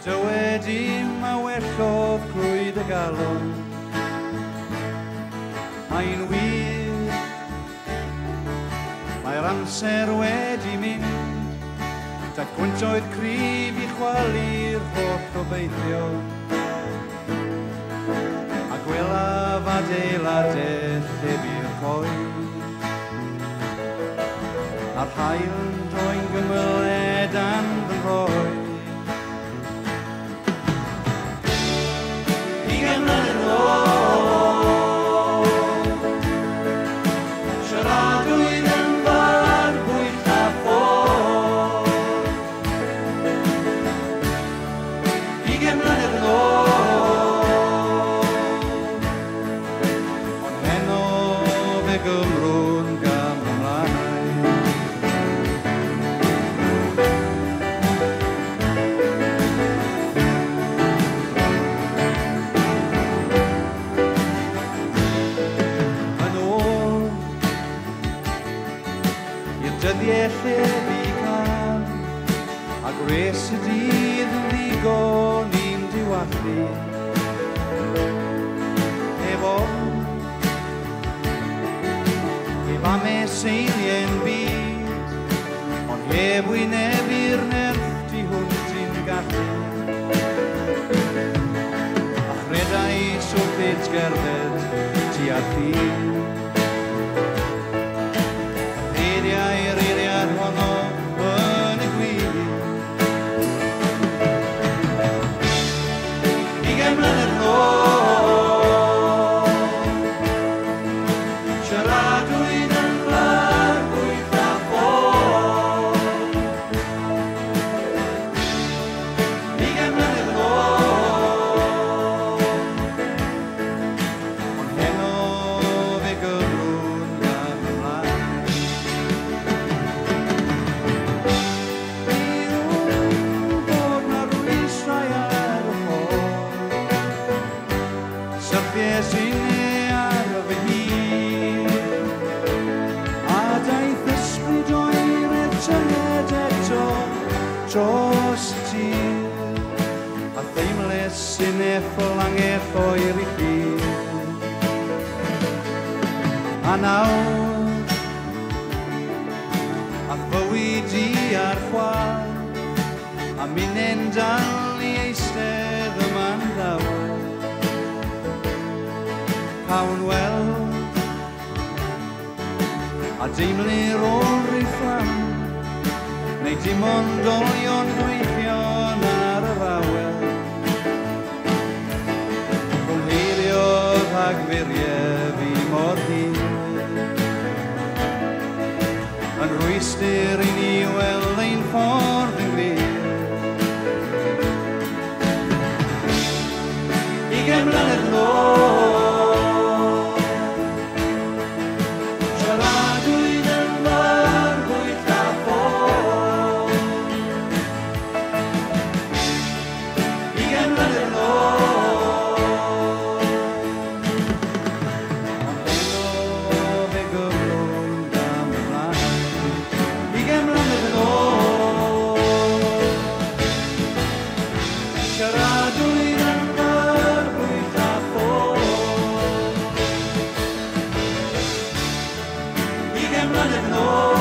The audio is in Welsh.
Dywed I ma wellodd crwyd y galon. Mae'n wir, mae'r amser wedi mynd, da gwyntoedd cryf I chwalu'r holl obeithio. A gwelaf adeiladau llef i'r coed, a'r hael yn droi'n gymyled am fy nhroed. Ugain mlynedd yn ôl, siaradwyd yn fawr bwyll a ffôl. Ugain mlynedd yn ôl, ond heno fe Gymro'n gam ymlaen. Dyddiau llef I cael, a gres y dydd yn ddigon i'n diwallu. Efo, ef am seiliau'n byd, ond heb wynebu'r nerth di hwnt i'n gallu. A chredau swllt gerdded ti ar ffydd. Eiriau'r eiriad honno yn y gwir. Ugain mlynedd yn ôl, siaradwyd yn fawr bwyll a ffôl. Ugain mlynedd yn ôl, ond heno fe Gymro'n gam ymlaen. Syrthiau sy'n ar fy hir, a daeth ysbryd oer etyned eto dros y tir, a theimles sy'n effol angell oer I ffyr. A nawr, a bywyd I ar chwal, a minnau'n dal I eistedd yma'n ddawr. Cawn weld, a deimlu'r o'r rifflam, neu dim ond olion gweithion ar yr awel. Cwmheiriodd rhagfuriau fi mor hir, yn rwystyr I ni weld ein ffordd yn glir. Ugain mlynedd yn ôl, Ugain mlynedd yn ôl.